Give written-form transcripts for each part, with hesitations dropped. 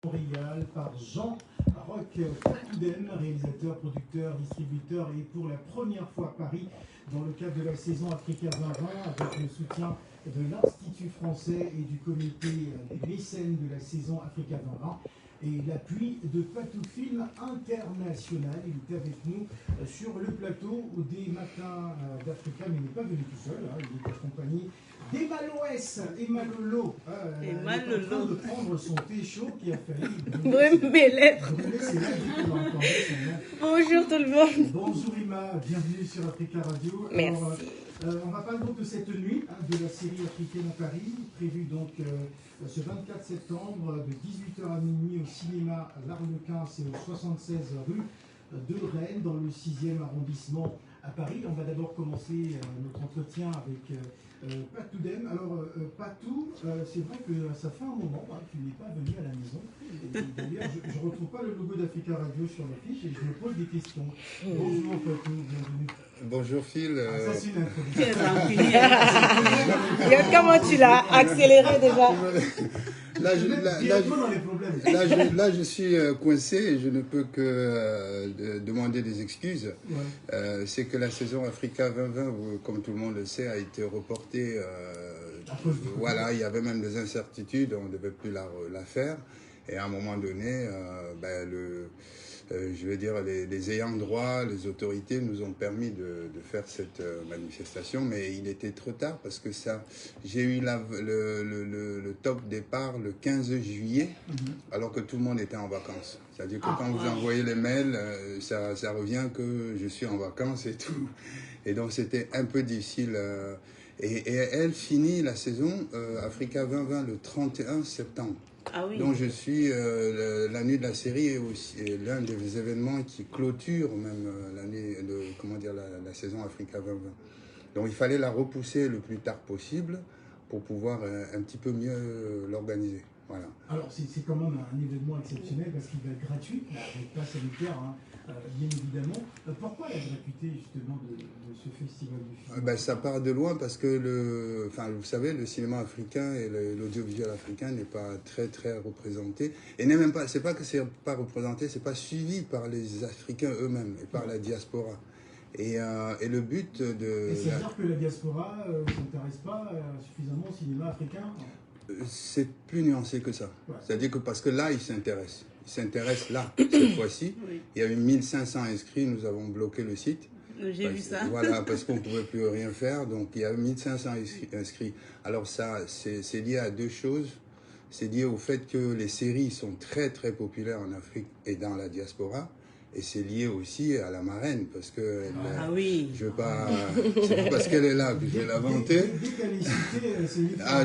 Montréal par Jean Roch Patoudem, réalisateur, producteur, distributeur et pour la première fois à Paris dans le cadre de la saison Africa 2020 avec le soutien de l'Institut français et du comité des mécènes de la saison Africa 2020 et l'appui de Patou Film International. Il était avec nous sur le plateau des matins d'Africa, mais il n'est pas venu tout seul, il est accompagné d'Emma Loès, Emma Lolo. Elle est en train de prendre son thé chaud qui a failli brûler mes lèvres. Bonjour tout le monde. Bonjour Emma, bienvenue sur Africa Radio. Merci. Alors, on va parler donc de cette nuit de la série africaine à Paris, prévue donc ce 24 septembre de 18h à minuit au cinéma L'Arlequin, c'est au 76 rue de Rennes, dans le 6e arrondissement à Paris. On va d'abord commencer notre entretien avec Patoudem. Alors, Patou, c'est vrai que ça fait un moment que tu n'es pas venu à la maison. D'ailleurs, je ne retrouve pas le logo d'Africa Radio sur l'affiche et je me pose des questions. Bonjour Patou, bienvenue. Bonjour Phil. Ça, c'est une introduction. Comment tu l'as accéléré déjà? Là, je suis coincé et je ne peux que demander des excuses. Ouais. C'est que la saison Africa 2020, comme tout le monde le sait, a été reportée. Voilà, il y avait même des incertitudes, on ne devait plus la faire. Et à un moment donné, je veux dire, les ayants droit, les autorités nous ont permis de faire cette manifestation, mais il était trop tard parce que j'ai eu le top départ le 15 juillet, alors que tout le monde était en vacances. C'est-à-dire que quand vous envoyez les mails, ça revient que je suis en vacances et tout. Et donc c'était un peu difficile. Et elle finit la saison Africa 2020 le 31 septembre. Ah oui. Donc je suis la nuit de la série est aussi l'un des événements qui clôture même l'année la saison Africa 2020. Donc il fallait la repousser le plus tard possible pour pouvoir un petit peu mieux l'organiser. Voilà. Alors c'est quand même un événement exceptionnel parce qu'il va être gratuit, avec pas sanitaire, bien évidemment. Pourquoi la gratuité justement de ce festival du film? Ça part de loin parce que vous savez, le cinéma africain et l'audiovisuel africain n'est pas très très représenté. Et n'est même pas, c'est pas que c'est pas représenté, c'est pas suivi par les Africains eux-mêmes et par la diaspora. Et le but de... Et c'est-à-dire que la diaspora ne s'intéresse pas suffisamment au cinéma africain? C'est plus nuancé que ça. Ouais. C'est-à-dire que parce que là, ils s'intéressent. Ils s'intéressent là, cette fois-ci. Oui. Il y a eu 1500 inscrits, nous avons bloqué le site. J'ai vu ça. Voilà, parce qu'on ne pouvait plus rien faire. Donc, il y a eu 1500 inscrits. Alors ça, c'est lié à deux choses. C'est lié au fait que les séries sont très, très populaires en Afrique et dans la diaspora. Et c'est lié aussi à la marraine, parce que je veux pas, c'est pas parce qu'elle est là que je vais la vanter.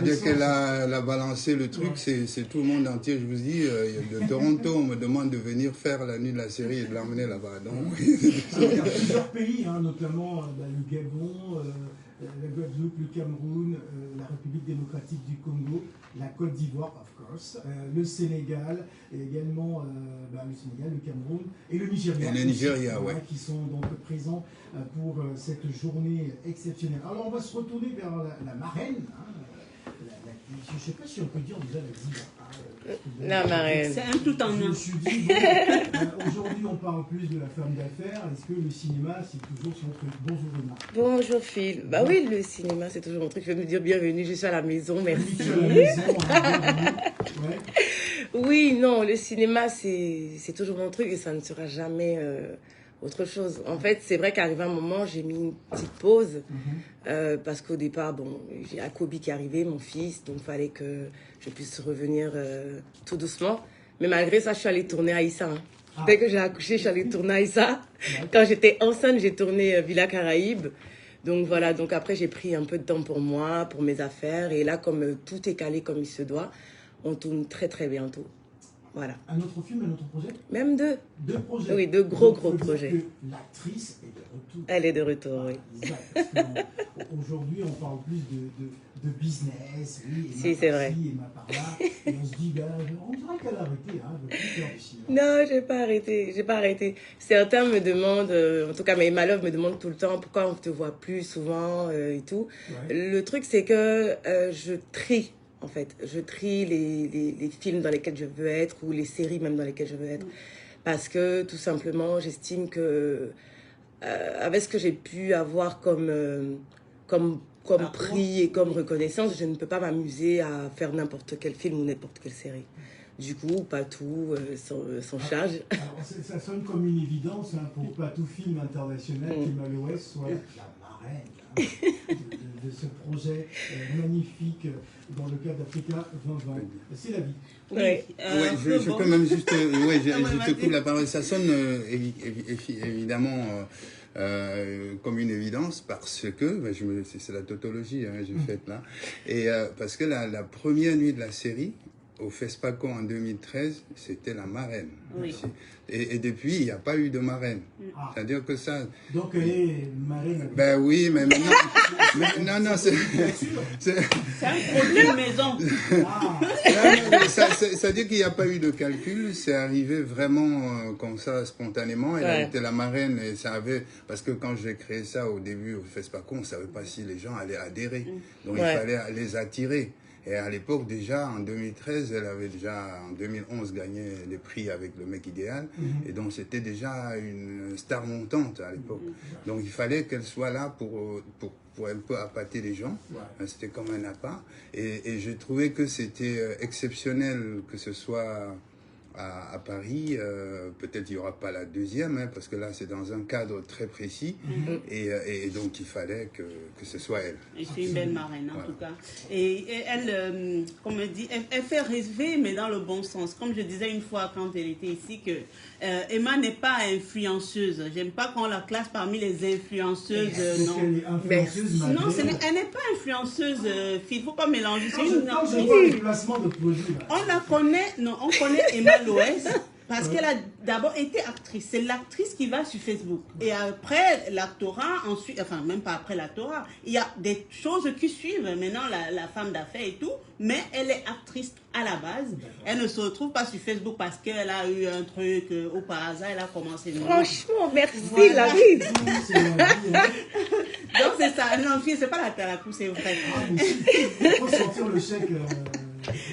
Dès qu'elle a balancé le truc, c'est tout le monde entier. Je vous dis, de Toronto, on me demande de venir faire la nuit de la série et de l'emmener là-bas. Donc, il y a plusieurs pays, notamment le Gabon, la Guadeloupe, le Cameroun, la République démocratique du Congo, la Côte d'Ivoire, of course, le Sénégal, et également le Sénégal, le Cameroun et le Nigeria. Et le Nigeria, ouais. Qui sont donc présents pour cette journée exceptionnelle. Alors on va se retourner vers la marraine. Je ne sais pas si on peut dire déjà la diva. La marraine. C'est un tout en un. Je me suis dit, aujourd'hui on parle plus de la femme d'affaires. Est-ce que le cinéma c'est toujours son truc? Bonjour Emma. Bonjour Phil. Bah oui, le cinéma c'est toujours mon truc. Je vais me dire bienvenue, je suis à la maison, merci. Je suis à la maison, ouais. Oui, non, le cinéma c'est toujours mon truc et ça ne sera jamais autre chose. En fait, c'est vrai qu'arrivé un moment, j'ai mis une petite pause parce qu'au départ, j'ai Akobi qui est arrivé, mon fils, donc il fallait que je puisse revenir tout doucement. Mais malgré ça, je suis allée tourner à Issa. Dès que j'ai accouché, je suis allée tourner à Issa. Quand j'étais enceinte, j'ai tourné Villa Caraïbes. Donc voilà, donc après, j'ai pris un peu de temps pour moi, pour mes affaires. Et là, comme tout est calé comme il se doit, on tourne très très bientôt. Voilà. Un autre film, un autre projet? Même deux. Deux projets? Oui, deux gros projets. L'actrice est de retour. Elle est de retour, oui. Exact. Aujourd'hui, on parle plus de business. Oui, si, c'est vrai. Emma par là. Et on se dit, on dirait qu'elle a arrêté de plus faire du cinéma. Non, j'ai pas arrêté. Certains me demandent, en tout cas, Emma Love me demande tout le temps pourquoi on te voit plus souvent et tout. Ouais. Le truc, c'est que je trie en fait. Je trie les films dans lesquels je veux être ou les séries même dans lesquelles je veux être. Parce que, tout simplement, j'estime que avec ce que j'ai pu avoir comme prix et comme reconnaissance, je ne peux pas m'amuser à faire n'importe quel film ou n'importe quelle série. Du coup, Patou, sans charge. Alors, ça sonne comme une évidence hein, pour Patou Film International qu'Emma Loès soit la marraine hein, de ce projet magnifique dans le cadre d'Africa 2020. C'est la vie. Je peux même juste... je te coupe la parole. Ça sonne évidemment... comme une évidence parce que, c'est la tautologie que j'ai faite là, et parce que la première nuit de la série, au FESPACO en 2013, c'était la marraine. Oui. Et depuis, il n'y a pas eu de marraine. C'est-à-dire que ça... Donc elle est marraine. Ben oui, mais maintenant... non, c'est... C'est un produit de maison. C'est-à-dire qu'il n'y a pas eu de calcul, c'est arrivé vraiment comme ça, spontanément. Elle a été la marraine et ça avait... Parce que quand j'ai créé ça au début, au FESPACO, on ne savait pas si les gens allaient adhérer. Donc il fallait les attirer. Et à l'époque, déjà, en 2013, elle avait déjà, en 2011, gagné les prix avec Le Mec Idéal. Et donc, c'était déjà une star montante à l'époque. Donc, il fallait qu'elle soit là pour un peu appâter les gens. C'était comme un appât. Et j'ai trouvé que c'était exceptionnel que ce soit à Paris. Peut-être il n'y aura pas la deuxième, hein, parce que là, c'est dans un cadre très précis. Et donc, il fallait que ce soit elle. Et c'est une belle marraine, en tout cas. Et elle, comme elle dit, elle fait rêver, mais dans le bon sens. Comme je disais une fois quand elle était ici, que Emma n'est pas influenceuse. J'aime pas qu'on la classe parmi les influenceuses. Non, elle n'est pas influenceuse. Il ne faut pas mélanger. C'est une on la connaît, non, on connaît Emma Loès parce qu'elle a d'abord été actrice. C'est l'actrice qui va sur Facebook. Et après l'actorat, ensuite, enfin même pas après l'actorat, il y a des choses qui suivent. Maintenant, la femme d'affaires et tout, mais elle est actrice à la base. Elle ne se retrouve pas sur Facebook parce qu'elle a eu un truc au par hasard, elle a commencé. Franchement, merci voilà. la vie. Donc c'est ça. Non, fille, c'est pas la coup, c'est vrai. Il faut sortir le chèque.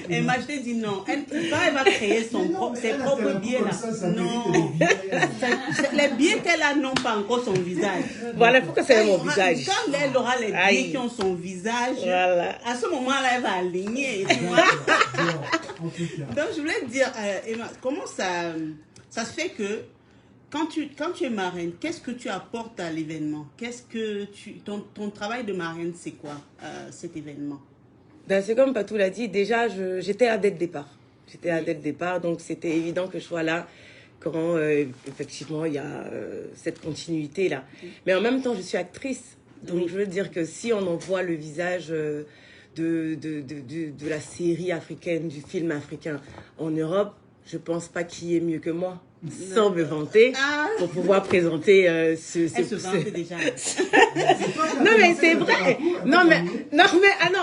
Et moi, je t'ai dit non. Quand elle va créer ses propres billets là, non. Les billets qu'elle a n'ont pas encore son visage. Voilà, il faut que c'est mon visage. Quand elle aura les billets qui ont son visage, à ce moment-là, elle va aligner. Donc, je voulais te dire, Emma, comment ça se fait que quand tu es marraine, qu'est-ce que tu apportes à l'événement? Ton travail de marraine, c'est quoi, cet événement? Ben, c'est comme Patou l'a dit, déjà, j'étais là dès le départ. J'étais là dès le départ, donc c'était évident que je sois là quand, effectivement, il y a cette continuité-là. Mais en même temps, je suis actrice. Donc, je veux dire que si on en voit le visage de la série africaine, du film africain en Europe, je pense pas qu'il y ait mieux que moi, sans me vanter, pour pouvoir présenter Elle se vantait déjà. Non, mais c'est vrai. Non,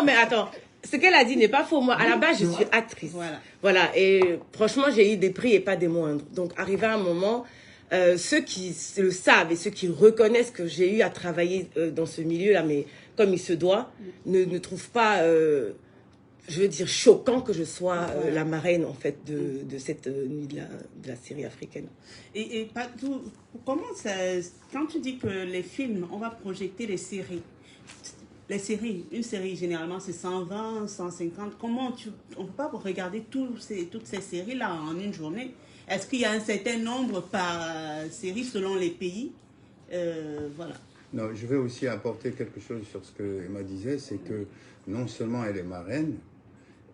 mais attends. Ce qu'elle a dit n'est pas faux. Moi, à la base, je suis actrice. Voilà. Et franchement, j'ai eu des prix et pas des moindres. Donc, arrivé à un moment, ceux qui le savent et ceux qui reconnaissent que j'ai eu à travailler dans ce milieu-là, mais comme il se doit, ne trouvent pas, je veux dire, choquant que je sois la marraine, en fait, de cette nuit de la série africaine. Et Patou, comment ça... Quand tu dis que les films, on va projeter les séries, une série, généralement, c'est 120, 150. Comment on ne peut pas regarder toutes ces séries-là en une journée? Est-ce qu'il y a un certain nombre par série selon les pays? Voilà. Non, je vais aussi apporter quelque chose sur ce que Emma disait, c'est que non seulement elle est marraine,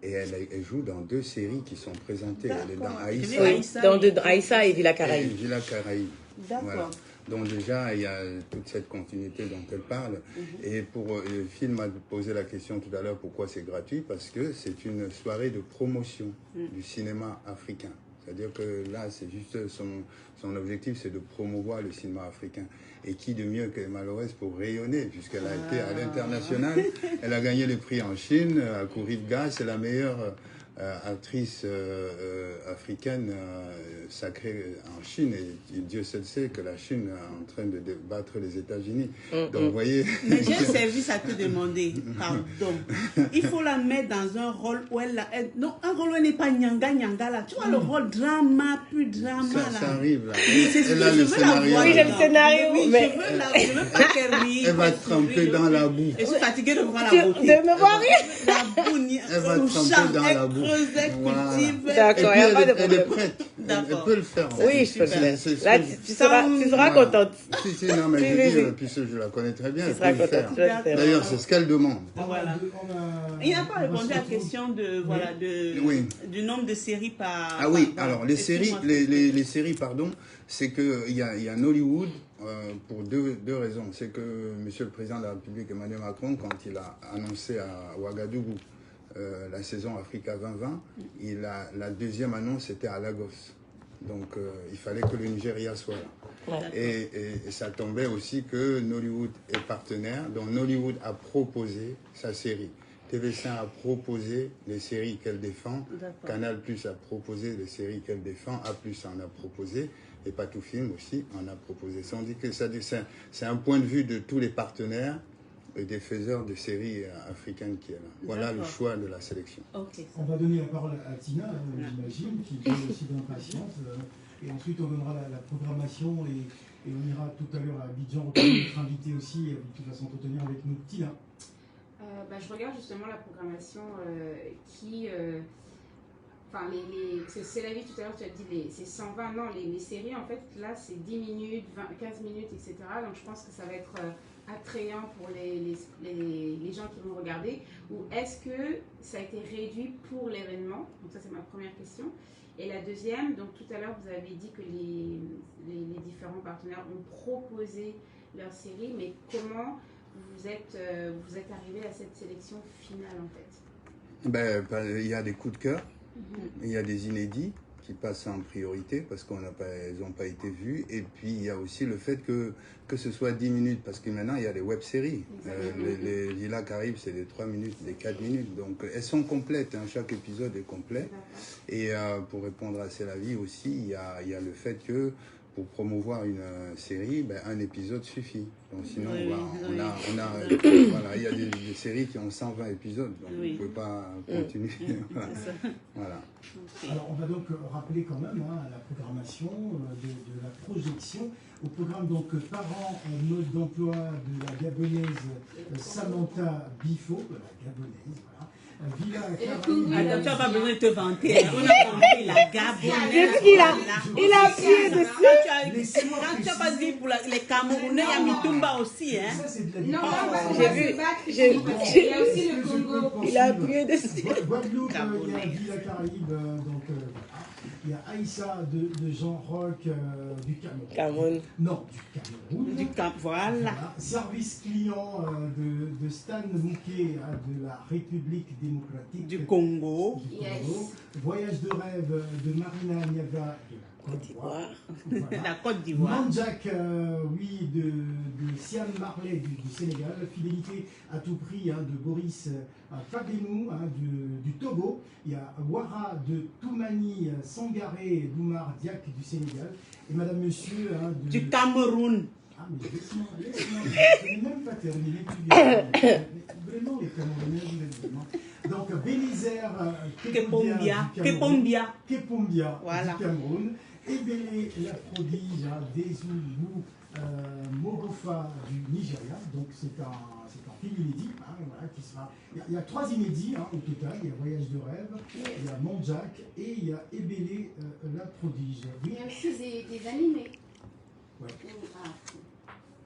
et elle joue dans 2 séries qui sont présentées. Elle est dans Aïssa. Dans Aïssa et Villa Caraïbe. Villa Caraïbe. D'accord. Voilà. Donc déjà, il y a toute cette continuité dont elle parle. Et pour le film, m'a posé la question tout à l'heure, pourquoi c'est gratuit? Parce que c'est une soirée de promotion du cinéma africain. C'est-à-dire que là, c'est juste son objectif, c'est de promouvoir le cinéma africain. Et qui de mieux qu'Emma Loès pour rayonner, puisqu'elle a été à l'international. Elle a gagné les prix en Chine, à Kuriga, c'est la meilleure actrice africaine sacrée en Chine. Et Dieu seul sait que la Chine est en train de battre les États-Unis. Donc, vous voyez... Mais j'ai un service à te demander, pardon. Il faut la mettre dans un rôle où non, un rôle où elle n'est pas nyanga là. Tu vois le rôle drama, plus drama là. Ça arrive là. Oui, c'est ce que Elle a je le veux la scénario. voir. Oui, j'ai le scénario, Oui, mais- je veux pas qu'elle rie. Elle va qu'elle tremper sourie, dans la boue. Je suis fatiguée de voir De la beauté. me voir rire. La boue, Elle va au tremper champ, dans elle la boue. creuse, elle Voilà. cultive. D'accord, Et il n'y puis a pas de elle est problème. prête. Elle D'accord. peut le faire. Oui, je peux le Super. faire. Là, tu seras Voilà. contente. Si, non, mais Si, je dis, si. puisque je la connais très bien, Tu elle seras peut le faire. contente. Je vais le faire. D'ailleurs, c'est ce qu'elle demande. Voilà. On Il n'a pas va répondu se à la retrouver- question de, voilà, Oui. du nombre de séries par... Ah oui, par- alors les séries, excuse-moi. les séries, pardon, c'est qu'il y a un Hollywood pour deux raisons. C'est que Monsieur le Président de la République, Emmanuel Macron, quand il a annoncé à Ouagadougou la saison Africa 2020, la deuxième annonce était à Lagos. Donc il fallait que le Nigeria soit là. Ouais. Et ça tombait aussi que Nollywood est partenaire, donc Nollywood a proposé sa série. TV5 a proposé les séries qu'elle défend, D'accord. Canal Plus a proposé les séries qu'elle défend, A Plus en a proposé, et Patou Film aussi en a proposé. Ça, on dit que c'est un point de vue de tous les partenaires et des faiseurs de séries africaines qui est là. Voilà le D'accord. choix de la sélection. Ok. On va donner la parole à Tina, j'imagine, qui est aussi d'impatience. Et ensuite, on donnera la programmation et on ira tout à l'heure à Abidjan retrouver notre invité aussi, qui va s'entretenir avec nous. Tina. Je regarde justement la programmation qui... Enfin, c'est la vie tout à l'heure, tu as dit, c'est 120, non, les séries, en fait, là, c'est 10 minutes, 15 minutes, etc. Donc, je pense que ça va être attrayant pour les gens qui vont regarder. Ou est-ce que ça a été réduit pour l'événement? Donc, ça, c'est ma première question. Et la deuxième, donc tout à l'heure, vous avez dit que les différents partenaires ont proposé leur série, mais comment vous êtes arrivé à cette sélection finale, en fait? Il y a des coups de cœur. Il y a des inédits qui passent en priorité parce qu'ils n'ont pas été vus. Et puis, il y a aussi le fait que ce soit 10 minutes, parce que maintenant, il y a les web-séries. Les Lilas Caraïbes, c'est des 3 minutes, des 4 minutes. Donc, elles sont complètes. Hein, chaque épisode est complet. Et pour répondre à C'est la vie aussi, il y a le fait que pour promouvoir une série, un épisode suffit. Donc sinon, voilà, il y a des séries qui ont 120 épisodes, donc on ne peut pas continuer. Voilà. Alors, on va donc rappeler quand même la programmation de la projection. Au programme, donc, parents en mode d'emploi de la Gabonaise Samantha Bifo, la Gabonaise, voilà. Villa Caraïbes. Tu n'as pas besoin de te vanter. On a compris la gabonaise. Il a appuyé dessus. Quand tu n'as pas dit pour les Camerounais, il y a Mitumba aussi. Hein. Ça, c'est de la Non, J'ai vu. il y a aussi le Congo. Il a appuyé dessus. Guadeloupe, il y a Villa Caraïbes, donc voilà. Il y a Aïssa de Jean Roch du Cameroun. Cameroun. Non, du Cameroun. Du Cap, voilà. Voilà. Service client de Stan Mouquet de la République démocratique Du Congo. du Congo. Yes. Voyage de rêve de Marina Niaga de la Côte d'Ivoire. Voilà. La Côte d'Ivoire. Manjak, oui, de Siam Marley du Sénégal. Fidélité à tout prix de Boris Fabemou du Togo. Il y a Ouara de Toumani Sangaré Doumar Diak du Sénégal. Et Madame Monsieur Du Cameroun. Ah, mais laisse-moi. Je n'ai même pas terminé. Vraiment, les Camerounais, vous êtes vraiment. Donc, Bélizer Kepombia Voilà. du Cameroun. Ebele, la prodige Dezoubou Mogofa du Nigeria. Donc, c'est un film inédit. Voilà, qui sera... il y a 3 inédits au total. Il y a Voyage de rêve, il y a Manjak et il y a Ebele, la prodige. Il y a aussi des animés. Ouais. Ah,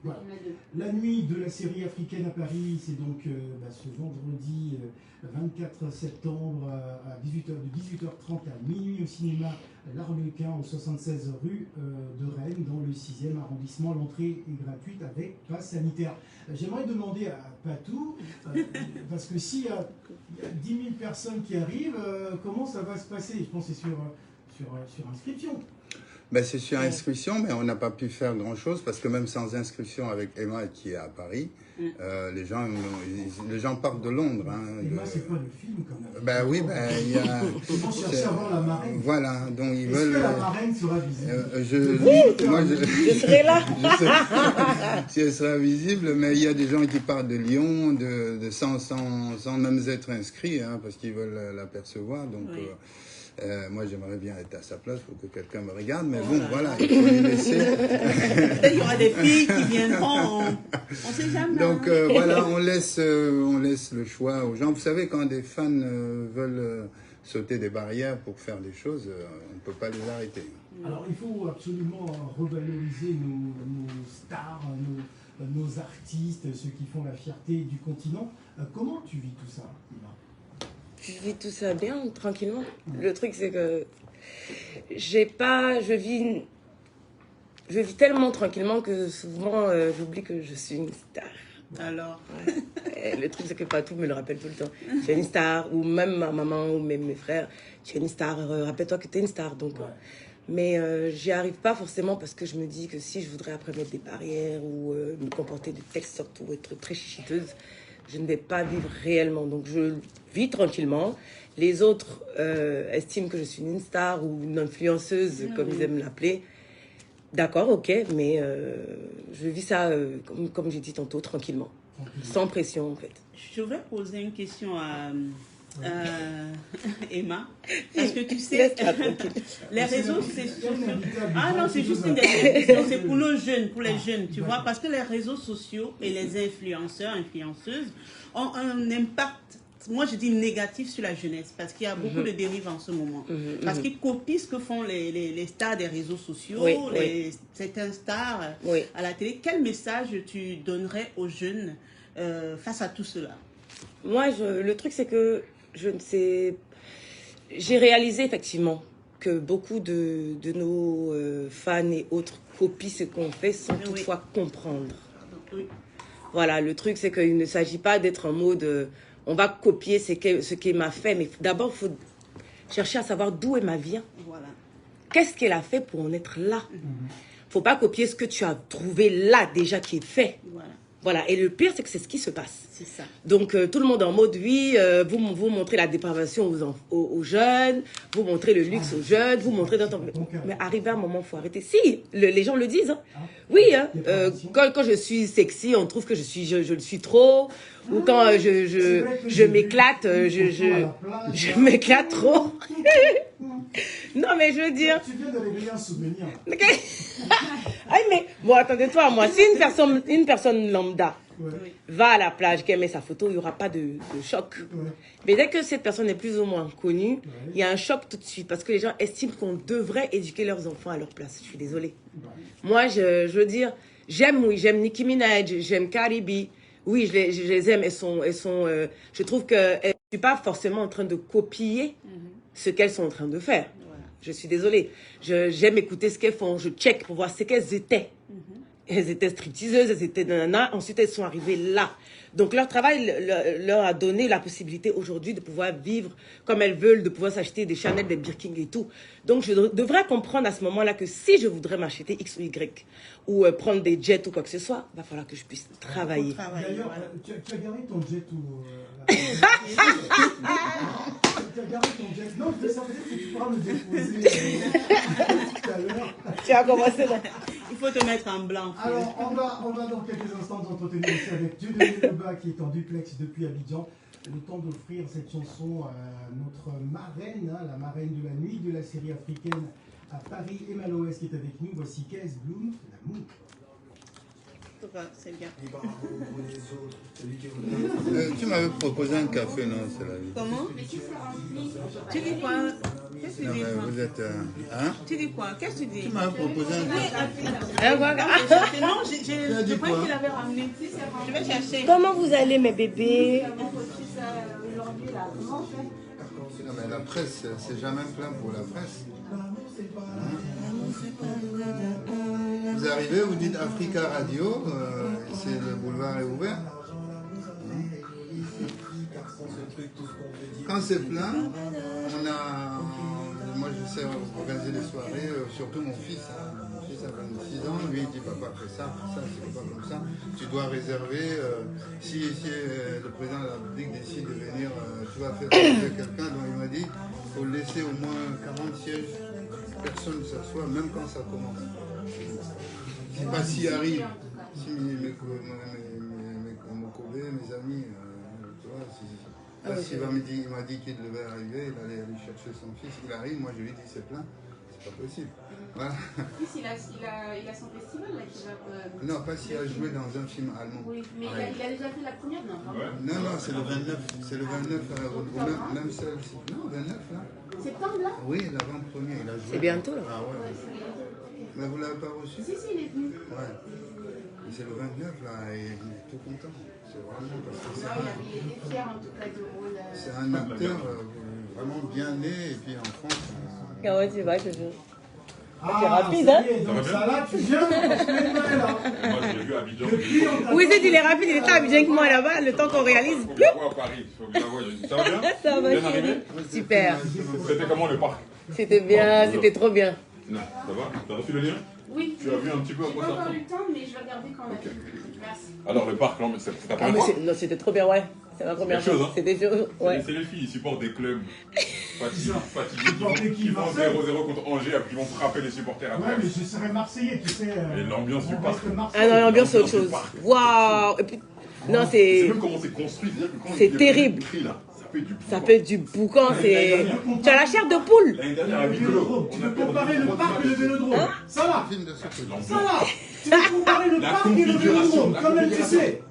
Voilà. il y en a deux. La nuit de la série africaine à Paris, c'est donc ce vendredi 24 septembre à 18h, de 18h30 à minuit au cinéma L'Arlequin au 76 rue de Rennes dans le 6e arrondissement. L'entrée est gratuite avec passe sanitaire. J'aimerais demander à Patou, parce que s'il y a 10 000 personnes qui arrivent, comment ça va se passer? Je pense que c'est sur inscription. Ben, c'est sur inscription, mais on n'a pas pu faire grand-chose parce que même sans inscription avec Emma qui est à Paris, les gens partent de Londres. Hein. Emma, c'est pas le film quand même. Ben oui, ben il y a... Ils vont chercher à voir la marraine. Voilà, donc ils Est-ce veulent... que la marraine sera visible? Je serai là. Je sais si elle sera visible, mais il y a des gens qui partent de Lyon sans même être inscrits, hein, parce qu'ils veulent l'apercevoir. Donc, Oui. moi, j'aimerais bien être à sa place pour que quelqu'un me regarde, mais bon, voilà, il faut lui laisser. Peut-être qu'il y aura des filles qui viendront, on sait jamais. Donc, voilà, on laisse le choix aux gens. Vous savez, quand des fans veulent sauter des barrières pour faire des choses, on ne peut pas les arrêter. Alors, il faut absolument revaloriser nos stars, nos artistes, ceux qui font la fierté du continent. Comment tu vis tout ça, Emma? Je vis tout ça bien, tranquillement. Le truc, c'est que je vis tellement tranquillement que souvent, j'oublie que je suis une star. Alors, Ouais. Le truc, c'est que Patou me le rappelle tout le temps. Tu es une star, ou même ma maman, ou même mes frères, tu es une star, rappelle-toi que tu es une star. Donc, mais j'y arrive pas forcément parce que je me dis que si je voudrais après mettre des barrières ou me comporter de telle sorte ou être très chichiteuse, je ne vais pas vivre réellement. Donc je vis tranquillement. Les autres estiment que je suis une star ou une influenceuse, comme ils aiment l'appeler. D'accord, ok, mais je vis ça, comme j'ai dit tantôt, tranquillement. Sans pression, en fait. je voudrais poser une question à Emma. Parce que tu sais, Laisse-la tranquille. les réseaux sociaux... Ah non, c'est juste une question, c'est pour nos jeunes, pour les jeunes, tu vois. Parce que les réseaux sociaux et les influenceurs, influenceuses ont un impact, moi je dis négatif sur la jeunesse, parce qu'il y a beaucoup de dérives en ce moment. Parce qu'ils copient ce que font les stars des réseaux sociaux, certains stars à la télé. Quel message tu donnerais aux jeunes face à tout cela? Moi, le truc, c'est que je ne sais... J'ai réalisé effectivement que beaucoup de nos fans et autres copient ce qu'on fait sans toutefois comprendre. Oui. Voilà, le truc, c'est qu'il ne s'agit pas d'être en mode on va copier ce qu'Emma fait, mais d'abord, il faut chercher à savoir d'où Emma vient. Voilà. Qu'est-ce qu'elle a fait pour en être là? Faut pas copier ce que tu as trouvé là déjà qui est fait. Voilà. Voilà, et le pire, c'est que c'est ce qui se passe. C'est ça. Donc, tout le monde en mode, oui, vous montrez la dépravation aux jeunes, vous montrez le luxe aux jeunes, vous montrez... Mais arrivé à un moment, il faut arrêter. Si, les gens le disent. Hein. Oui, hein, quand je suis sexy, on trouve que je le suis trop. Ou quand je m'éclate, je m'éclate trop. Non, mais je veux dire... Tu viens de réveiller un souvenir. Ah, mais bon, attendez-toi, moi, si une personne lambda va à la plage, qu'elle met sa photo, il n'y aura pas de choc. Mais dès que cette personne est plus ou moins connue, il y a un choc tout de suite parce que les gens estiment qu'on devrait éduquer leurs enfants à leur place. Je suis désolée. Moi, je veux dire, j'aime Nicki Minaj, j'aime Cardi B. Oui, je les aime. Elles sont, je trouve qu'elles ne sont pas forcément en train de copier ce qu'elles sont en train de faire. Je suis désolée. J'aime écouter ce qu'elles font. Je check pour voir ce qu'elles étaient. Elles étaient stripteaseuses, elles étaient nanana. Ensuite, elles sont arrivées là. Donc, leur travail leur a donné la possibilité aujourd'hui de pouvoir vivre comme elles veulent, de pouvoir s'acheter des Chanel, des Birkin et tout. Donc, je devrais comprendre à ce moment-là que si je voudrais m'acheter X ou Y ou prendre des jets ou quoi que ce soit, il va falloir que je puisse travailler. D'ailleurs, tu as gardé ton jet ou... tu as gardé ton jet. Non, je savais que tu pourras me déposer tout à l'heure. Tu as commencé là. Il faut te mettre en blanc. Alors, on va dans quelques instants nous entretenir aussi avec Dieudonné Lebas qui est en duplex depuis Abidjan. Le temps d'offrir cette chanson à notre marraine, hein, la marraine de la nuit de la série africaine à Paris, Emma Loès qui est avec nous. Voici Kez Bloom, l'amour. C'est bien. Tu m'avais proposé un café, non? C'est la vie. Comment? Tu dis quoi? Qu'est-ce que tu dis? Vous êtes... hein? Tu dis quoi? Qu'est-ce que tu dis? Tu m'avais proposé un café. Non, je crois qu'il avait ramené. Je vais chercher. Comment vous allez, mes bébés? Non, mais la presse, c'est jamais plein pour la presse. Vous arrivez, vous dites Africa Radio, c'est le boulevard est ouvert. Quand c'est plein, on a moi j'essaie d'organiser des soirées, surtout mon fils. Mon fils a 26 ans, lui il dit papa fais ça, c'est pas comme ça. Tu dois réserver, si le président de la République décide de venir, tu vas faire quelqu'un, donc il m'a dit il faut laisser au moins 40 sièges, personne ne s'assoit, même quand ça commence. Je ne sais pas s'il arrive, si mes amis, tu vois, il m'a dit qu'il devait arriver, il allait aller chercher son fils, il arrive, moi je lui dis c'est plein, c'est pas possible. Voilà. En plus, il a son festival là qui va. Non, pas s'il a joué dans un film allemand. Oui, mais il a déjà fait la première, non? Non, c'est le 29, même celle, non, 29 là. Septembre là? Oui, l'avant-première, il a joué. C'est bientôt là. Ah ouais. Mais vous l'avez pas reçu? Si, il est venu. Ouais. C'est le 29 là, et il est tout content. C'est vraiment parce que il était fier en tout cas du rôle. C'est un acteur vraiment bien né, et puis en France. Comment tu vas toujours? Ah, c'est rapide, hein? Donc ça là, tu viens, on se met mal, là. Moi, je l'ai vu à Abidjan. Oui, c'est il est rapide, il était à Abidjan avec moi là-bas, le temps qu'on réalise. Faut que je la voie à Paris. Faut que je la voie. Ça va bien? Ça va, Bien arrivé? super. C'était comment le parc? C'était bien, c'était trop bien. Non, ça va? T'as reçu le lien? Oui. Tu as vu un petit peu à J'ai quoi pas ça encore ressemble? eu le temps, mais je vais regarder quand même. Merci. Alors, le parc, c'est ta Ah, première mais fois? non, c'était trop bien, ouais. C'est ma première quelque chose, fois. hein. C'était chaud, ouais. C'est les filles, ils supportent des clubs fatigués, Supporter qui, qui vont Marseille 0-0 contre Angers, après ils vont frapper les supporters après. Ouais, mais je serais Marseillais, tu sais. Et l'ambiance du on parc. reste Marseille. Ah non, l'ambiance c'est autre chose. Waouh! Et puis, non, C'est c'est. même comment c'est construit. C'est terrible. Ça fait du boucan, c'est. Tu as la chair de poule! L'année dernière, à Le Vicolo, Vélodrome. Tu on a peux comparer le parc et le Vélodrome. Ça va, Film de ce ça va. Tu peux comparer le La parc et le configuration, Vélodrome, la quand même, tu configuration. sais.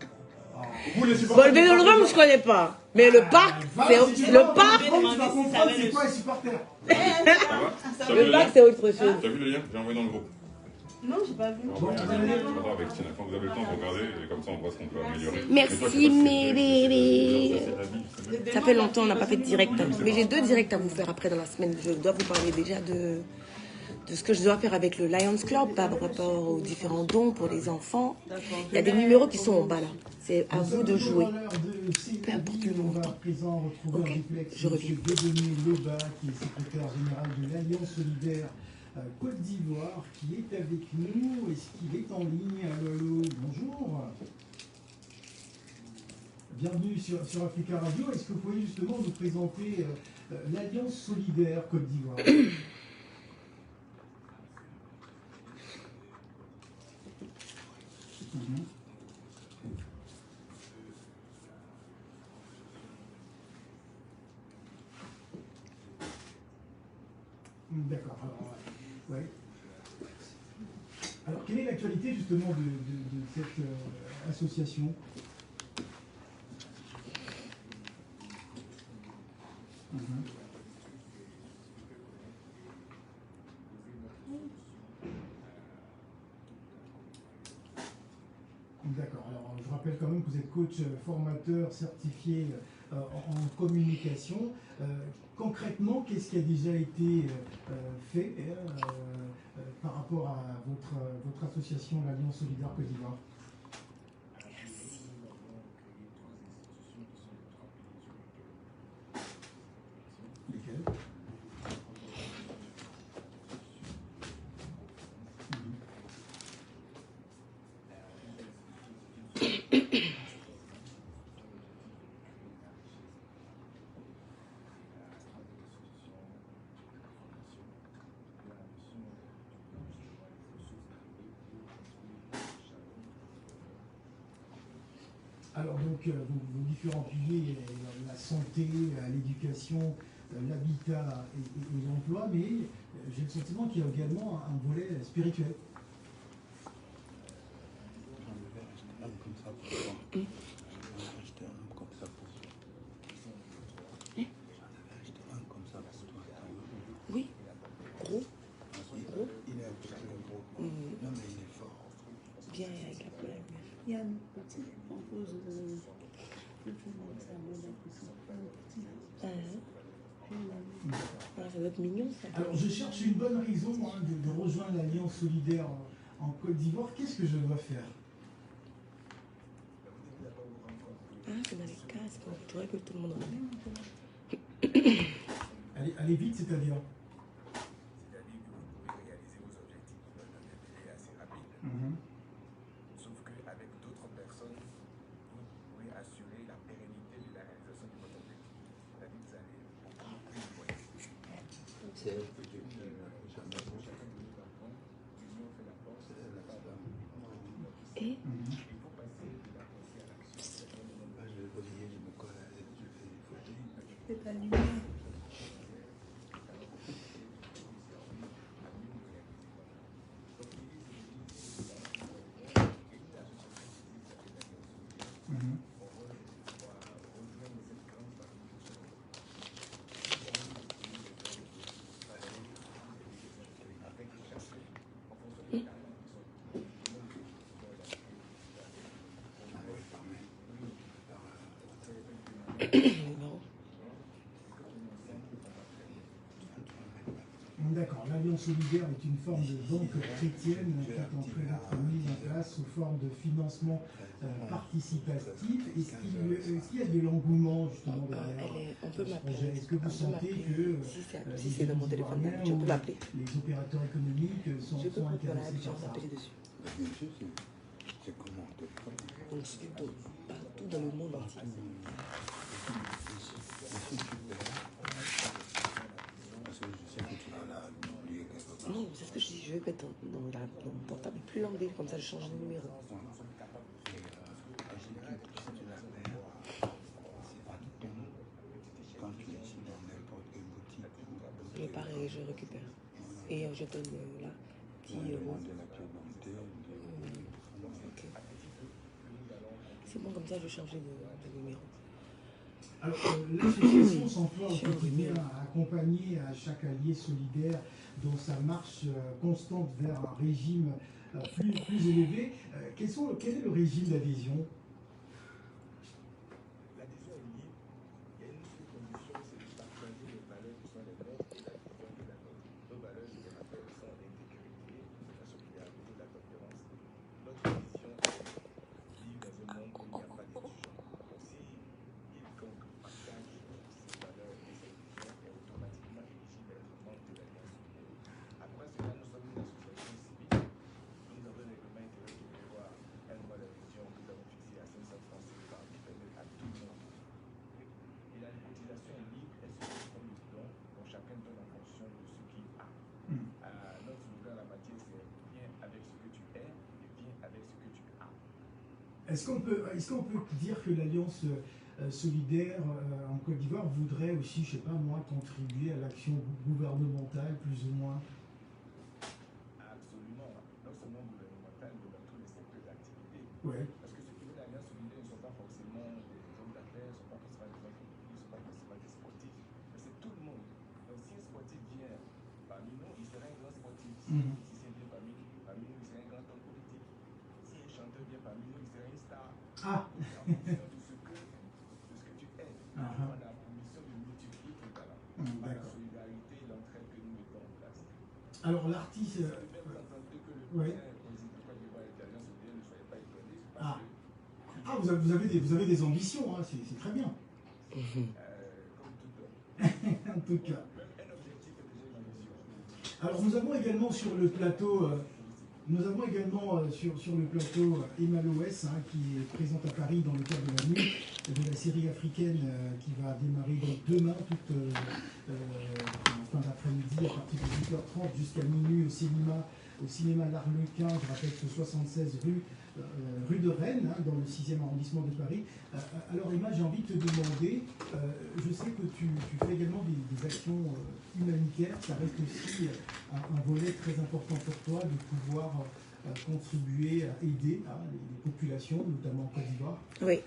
Vous, les Bon, supporters. le vélodrome, je connais pas. Mais le parc, c'est. Le parc, Tu vas comprendre c'est quoi les supporters. le parc, c'est autre chose. Tu as vu le lien? J'ai envoyé dans le groupe. Non, j'ai pas vu. Bon, avec Tina, quand vous avez le temps de regarder, et comme ça on voit ce qu'on peut améliorer. Merci, mes bébés. Ça fait longtemps, on n'a pas fait de direct. Mais j'ai 2 directs à vous faire après dans la semaine. Je dois vous parler déjà de ce que je dois faire avec le Lions Club par rapport aux différents dons pour les enfants. Il y a des numéros qui sont en bas là. C'est à vous de jouer. Peu importe le montant. Ok, je reviens. Denis Lebas, qui est secrétaire général de l'Alliance solidaire Côte d'Ivoire, qui est avec nous. Est-ce qu'il est en ligne? Allô, bonjour. Bienvenue sur Africa Radio. Est-ce que vous pouvez justement nous présenter l'Alliance solidaire Côte d'Ivoire? D'accord. Ouais. Alors, quelle est l'actualité justement de cette association? D'accord. Alors, je rappelle quand même que vous êtes coach formateur certifié en communication. Concrètement, qu'est-ce qui a déjà été fait par rapport à votre association, l'Alliance solidaire Côte d'Ivoire? Lesquelles? Alors donc vos différents piliers, la santé, l'éducation, l'habitat et l'emploi, mais j'ai le sentiment qu'il y a également un volet spirituel. Oui, gros. Il est un petit peu gros. Non, mais il est fort. Bien avec la poêle. Il y a une petite compose de. Ça doit être mignon ça. Alors je cherche une bonne raison de rejoindre l'Alliance solidaire en Côte d'Ivoire. Qu'est-ce que je dois faire? Ah, c'est dans les casques. Il faudrait que tout le monde revienne. Allez vite, c'est-à-dire? Et c'est pas lui. D'accord, l'Alliance solidaire est une forme de banque chrétienne qui est en train d'être mise en place sous forme de financement participatif. Est-ce qu'il y a de l'engouement justement derrière On peut ce m'appeler. projet? Est-ce que vous sentez que Si c'est dans mon téléphone, je peux m'appeler. les opérateurs économiques sont Je peux intéressés par ça? m'appeler dessus. Bien sûr, c'est comment On suit partout dans le monde entier. Non, c'est ce que je dis, je vais mettre dans mon portable plus l'anglais, comme ça je change de numéro. Et pareil, je récupère. Et je donne là, 10 euros. Ok. C'est bon, comme ça je change de numéro. Alors, l'association s'emploie au quotidien à accompagner à chaque allié solidaire dans sa marche constante vers un régime plus élevé. Quel est le régime d'adhésion? L'adhésion est libre. Il y a une seule condition, c'est de partager les valeurs qui sont les nôtres et la vision qui est la nôtre. Nos valeurs, je les rappelle, sont l'intégrité, la solidarité, la tolérance. Notre vision est vivre dans un monde où il n'y a pas d'exclusion. Donc, si quiconque partage ces valeurs et ces visions est automatiquement éligible à être membre de l'Alliance solidaire. Après cela, nous sommes une association civile. Nous avons un règlement intérieur qui prévoit un mois d'adhésion que nous avons fixé à 500 francs CFA qui permet à tout le monde. Et la cotisation est libre, elle se fait comme le don, donc chacun donne en fonction de ce qu'il a. Notre slogan en la matière, c'est viens avec ce que tu es et viens avec ce que tu as. Est-ce qu'on peut dire que l'Alliance solidaire en Côte d'Ivoire voudrait aussi, je ne sais pas moi, contribuer à l'action gouvernementale plus ou moins? Absolument. Non seulement gouvernemental, mais dans tous les secteurs d'activité. Ouais. Parce que ceux qui veulent l'Alliance solidaire ne sont pas forcément des hommes d'affaires, ne sont pas forcément des gens politiques, ne sont pas forcément des sportifs. Mais c'est tout le monde. Donc si un sportif vient parmi nous, il sera un grand sportif. Si un musicien vient parmi nous, il sera un grand homme politique. Si un chanteur vient parmi nous, il sera une star. Ah. En fonction de ce que tu es. On a pour mission de multiplier tes talents. Par la solidarité et l'entraide que nous mettons en place. Alors l'artiste... Même vous entendez que le président de Côte d'Ivoire est l'Alliance solidaire, ne soyez pas étonnés. Ah, vous avez des ambitions, hein, c'est très bien. Comme tout homme. En tout cas. Même un objectif est déjà une ambition. Alors nous avons également sur le plateau... sur le plateau Emma Loès, qui est présente à Paris dans le cadre de la nuit de la série africaine qui va démarrer donc demain, en fin d'après-midi, à partir de 8h30 jusqu'à minuit au cinéma L'Arlequin, je rappelle que 76 rue de Rennes, dans le 6e arrondissement de Paris. Alors Emma, j'ai envie de te demander, je sais que tu fais également des actions humanitaires, ça reste aussi un volet très important pour toi de pouvoir contribuer à aider les populations, notamment en Côte d'Ivoire. Oui,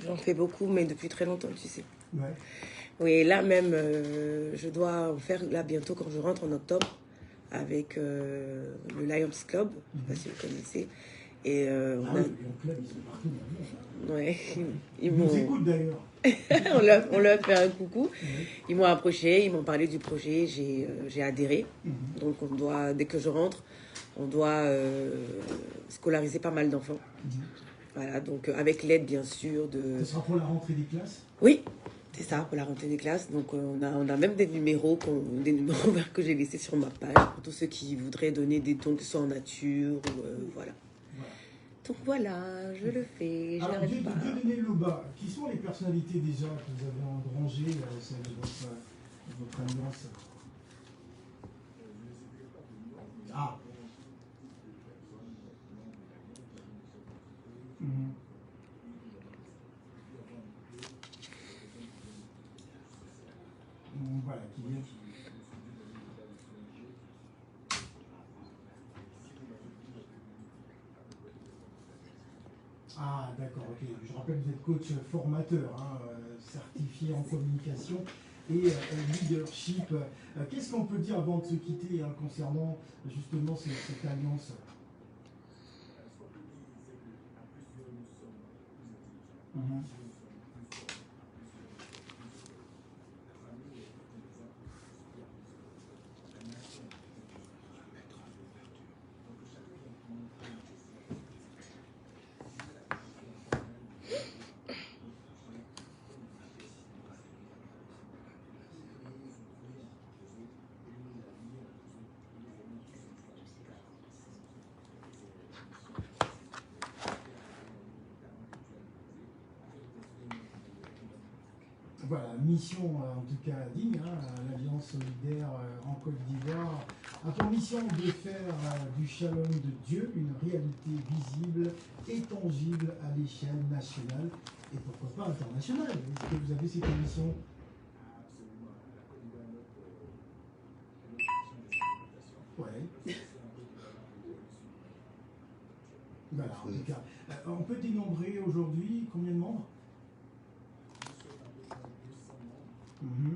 j'en fais beaucoup, mais depuis très longtemps, tu sais. Ouais. Oui, là même, je dois en faire là bientôt quand je rentre en octobre avec le Lions Club, je ne sais pas si vous connaissez. Et Le Lions Club, ils sont partout dans le monde. Ouais, Ils nous écoutent d'ailleurs. on leur fait un coucou. Ils m'ont approché, ils m'ont parlé du projet, j'ai adhéré. Donc on doit, dès que je rentre, on doit scolariser pas mal d'enfants. Voilà, donc avec l'aide bien sûr de... Ce sera pour la rentrée des classes? Oui, c'est ça, pour la rentrée des classes. Donc on a même des numéros que j'ai laissés sur ma page pour tous ceux qui voudraient donner des dons, que ce soit en nature, voilà. Donc voilà, je le fais, je n'arrête pas. Dieudonné Loba, qui sont les personnalités déjà que vous avez engrangées au sein de votre alliance? Ah. Mhm. Voilà, qui vient. Ah, d'accord, ok. Je rappelle que vous êtes coach formateur, hein, certifié en communication et leadership. Qu'est-ce qu'on peut dire avant de se quitter hein, concernant justement cette alliance? Mhm. Voilà, mission en tout cas digne, hein, l'Alliance solidaire en Côte d'Ivoire a pour mission de faire du shalom de Dieu une réalité visible et tangible à l'échelle nationale et pourquoi pas internationale. Est-ce que vous avez cette mission? Ouais. Voilà, en tout cas. On peut dénombrer aujourd'hui combien de membres? Mhm.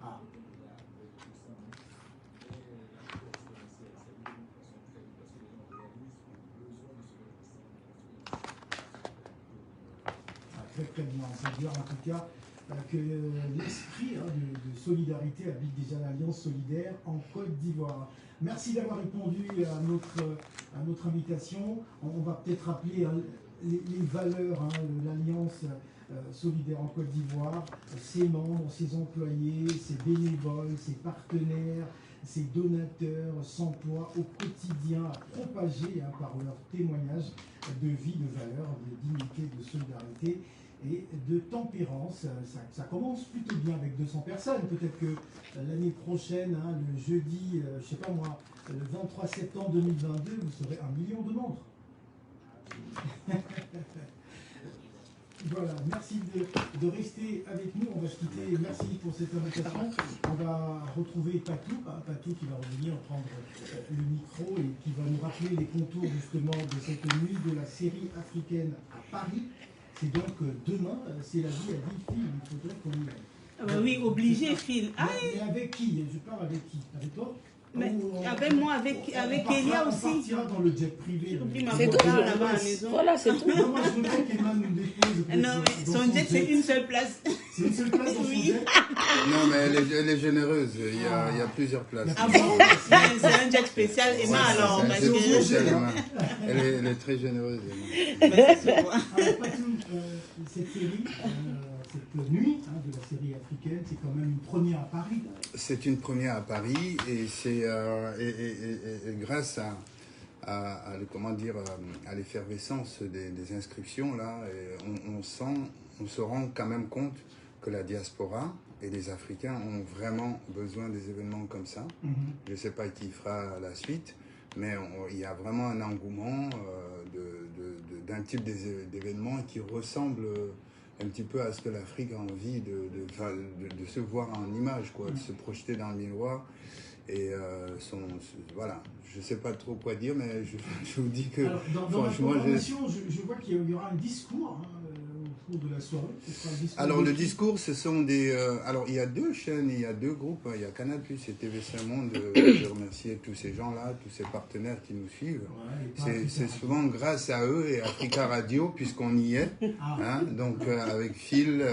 Ah. Très très bien, on peut dire en tout cas que l'esprit hein, de solidarité habite déjà l'Alliance solidaire en Côte d'Ivoire. Merci d'avoir répondu à notre invitation. On va peut-être rappeler hein, les valeurs, hein, de l'Alliance solidaire en Côte d'Ivoire, ses membres, ses employés, ses bénévoles, ses partenaires, ses donateurs s'emploient au quotidien à propager hein, par leur témoignage de vie, de valeurs, de dignité, de solidarité et de tempérance. Ça commence plutôt bien avec 200 personnes. Peut-être que l'année prochaine, hein, le jeudi, je sais pas moi, le 23 septembre 2022, vous serez 1 million de membres. Voilà, merci de rester avec nous. On va se quitter. Merci pour cette invitation. On va retrouver Patou, Patou qui va revenir prendre le micro et qui va nous rappeler les contours justement de cette nuit de la série africaine à Paris. C'est donc demain, c'est la vie à 10 filles. Il faudrait qu'on y aille. Oui, obligé, Phil. Mais avec qui? Je parle avec qui? Avec toi? Mais avec moi, avec Elia aussi. On partira dans le jet privé. C'est tout. Là-bas à la maison. Voilà, c'est tout. Non, moi je voudrais qu'Emma nous dépose. Non, mais son jet, c'est une seule place. C'est une seule place dans son jet? Non, mais elle est généreuse. Il y a plusieurs places. Ah bon? C'est un jet spécial, Emma, Ouais, alors. c'est spécial, Emma. Elle est très généreuse, Emma. Alors, Patou, cette série, cette nuit hein, de la série africaine, c'est quand même une première à Paris. C'est une première à Paris et c'est et grâce à comment dire à l'effervescence des inscriptions là, et on se rend quand même compte que la diaspora et les Africains ont vraiment besoin des événements comme ça. Je ne sais pas qui fera la suite, mais il y a vraiment un engouement d'un type d'événement qui ressemble un petit peu à ce que l'Afrique a envie de se voir en image, quoi, de se projeter dans le miroir. Et voilà, je ne sais pas trop quoi dire, mais je vous dis que alors, dans franchement, la programmation, je vois qu'il y aura un discours hein, au cours de la soirée. Alors le discours, ce sont des... alors il y a deux chaînes, il y a deux groupes, hein, il y a Canal+, et TVC Monde. Je remercie tous ces gens-là, tous ces partenaires qui nous suivent. Ouais, c'est souvent grâce à eux et Africa Radio, puisqu'on y est. Hein, donc avec Phil,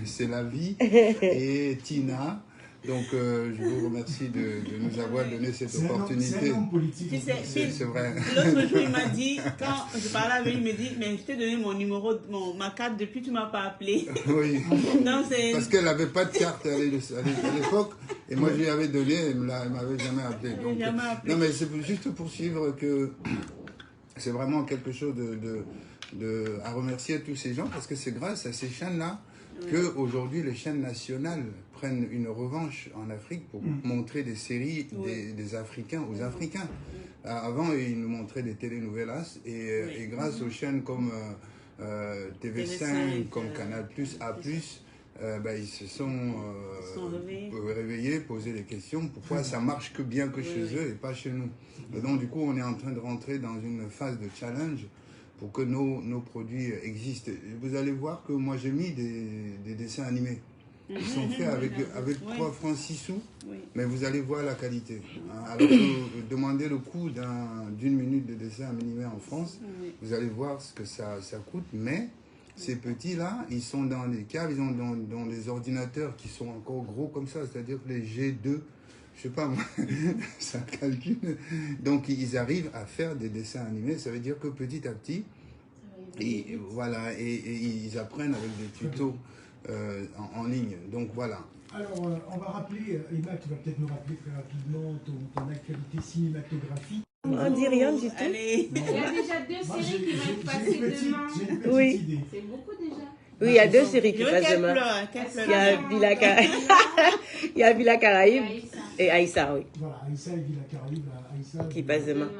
c'est la vie, et Tina. Donc, je vous remercie de nous avoir donné cette opportunité. C'est un homme politique. C'est vrai. L'autre jour, il m'a dit, quand je parlais avec lui, il me dit, mais je t'ai donné mon numéro, ma carte depuis, tu ne m'as pas appelé. Oui. Non, parce qu'elle n'avait pas de carte à l'époque. Et moi, je lui avais donné, elle ne m'avait jamais appelé. Donc, non, mais c'est juste pour suivre que c'est vraiment quelque chose à remercier tous ces gens, parce que c'est grâce à ces chaînes-là que aujourd'hui les chaînes nationales prennent une revanche en Afrique pour montrer des séries des Africains aux Africains. Avant, ils nous montraient des telenovelas et grâce aux chaînes comme TV5, comme Canal+, A+, ils se sont réveillés, posé des questions. Pourquoi ça marche que bien que chez eux et pas chez nous? Et donc, du coup, on est en train de rentrer dans une phase de challenge pour que nos produits existent. Et vous allez voir que moi, j'ai mis des dessins animés. Ils sont faits avec 3 francs 6 sous, mais vous allez voir la qualité. Alors que demander le coût d'une minute de dessin animé en France, vous allez voir ce que ça coûte, mais ces petits-là, ils sont dans des caves, ils ont dans des ordinateurs qui sont encore gros comme ça, c'est-à-dire que les G2, je sais pas moi, ça calcule. Donc ils arrivent à faire des dessins animés, ça veut dire que petit à petit, et ils apprennent avec des tutos en ligne. Donc voilà. Alors, on va rappeler, Emma, tu vas peut-être nous rappeler très rapidement ton actualité cinématographique. On dit rien du tout. Il y a déjà 2 séries qui vont être passées demain. J'ai une petite Oui. idée. C'est beaucoup déjà. Oui, il y a 2 séries qui passent demain. Il y a Villa Caraïbe et Aïssa, oui. Voilà, Aïssa et Villa Caraïbe. Aïssa Qui passe demain.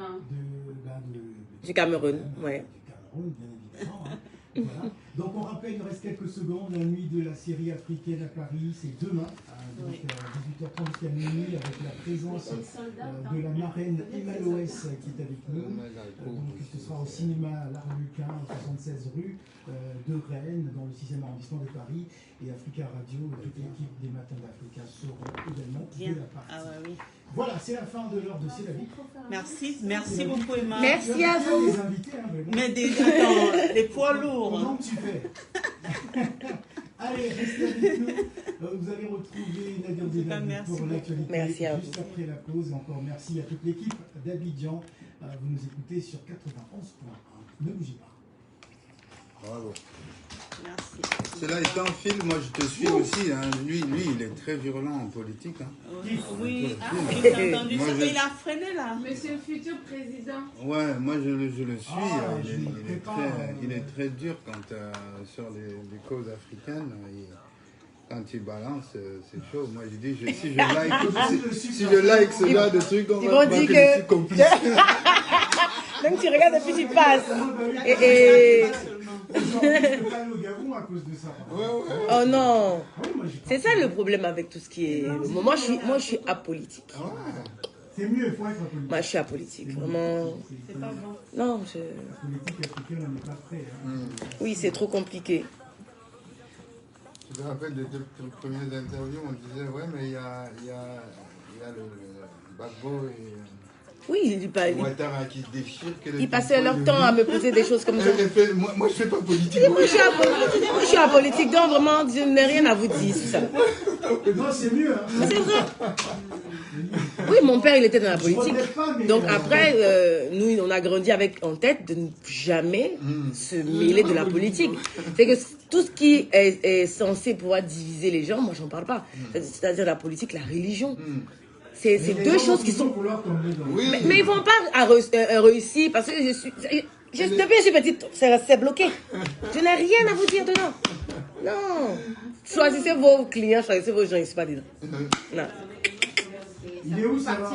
Du Cameroun, ouais. Du Cameroun, bien évidemment. Hein. Voilà. Donc on rappelle, il reste quelques secondes, la nuit de la série africaine à Paris, c'est demain, donc 18h30 jusqu'à minuit, avec la présence de la marraine Emma Loès qui est avec nous. Donc ce sera au cinéma L'Arlequin, 76 rue de Rennes, dans le 6e arrondissement de Paris, et Africa Radio et toute l'équipe des Matins d'Africa seront également de la partie. Voilà, c'est la fin de l'heure de C'est la vie. Merci beaucoup Emma. Merci à vous. Les invités, hein, Mais attends, les poids lourds. Comment tu fais? Allez, restez avec nous. Vous allez retrouver Nadir Djenad pour l'actualité. Merci à vous. Juste après la pause. Encore merci à toute l'équipe d'Abidjan. Vous nous écoutez sur 91.1. Ne bougez pas. Bravo. Merci. Cela étant, Phil, moi je te suis aussi. Hein. Lui, il est très virulent en politique. Hein. Oui, j'ai entendu Moi, ça. Il a freiné là. Monsieur le futur président. Ouais, moi je le suis. Ah, il est très dur sur les causes africaines. Quand il balance, c'est chaud. Moi je dis, si je like ce genre de trucs, on va croire que je suis complice. Même tu regardes et puis tu passes. Je peux pas aller au Gabon à cause de ça. Oh non. C'est ça le problème avec tout ce qui est... Moi, je suis apolitique. C'est mieux, il faut être apolitique. Moi, je suis apolitique. Vraiment... C'est pas bon. Non, La politique africaine, on n'est pas prêt. Hein. Oui, c'est trop compliqué. Je me rappelle des 2 premières interviews, on disait, ouais, mais il y a le Gbagbo et... Oui, Ouattara qui se déchire. ils passaient leur temps à me poser des choses comme ça. Moi, je fais pas politique. Moi, je suis apolitique, donc vraiment, je n'ai rien à vous dire sur ça. Non, c'est mieux. Hein. C'est vrai. Oui, mon père, il était dans la politique. Donc après, nous, on a grandi en tête de ne jamais se mêler de la politique. C'est que tout ce qui est censé pouvoir diviser les gens, moi, j'en parle pas. C'est-à-dire la politique, la religion. C'est 2 choses qui sont... Oui. Mais ils vont pas réussir parce que depuis que je suis petite, c'est bloqué. Je n'ai rien à vous dire dedans. Non. Choisissez vos clients, choisissez vos gens, je ne suis pas dedans. Non. Il est où ça va?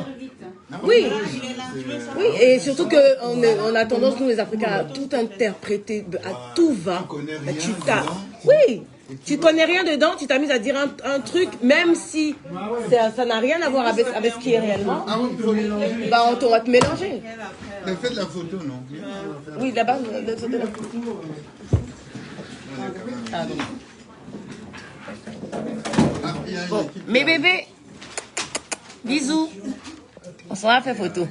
Oui. Oui, et surtout qu'on a tendance, nous les Africains, à tout interpréter, à tout va. Tu t'as... Oui. Tu connais rien dedans, tu t'amuses à dire un truc, même si ça n'a rien à voir avec ce qui est réellement. Ah oui, il faut mélanger. Bah, on va te mélanger. Mais faites la photo, non? Oui, là-bas, bon, mes bébés, bisous. On s'en va faire photo.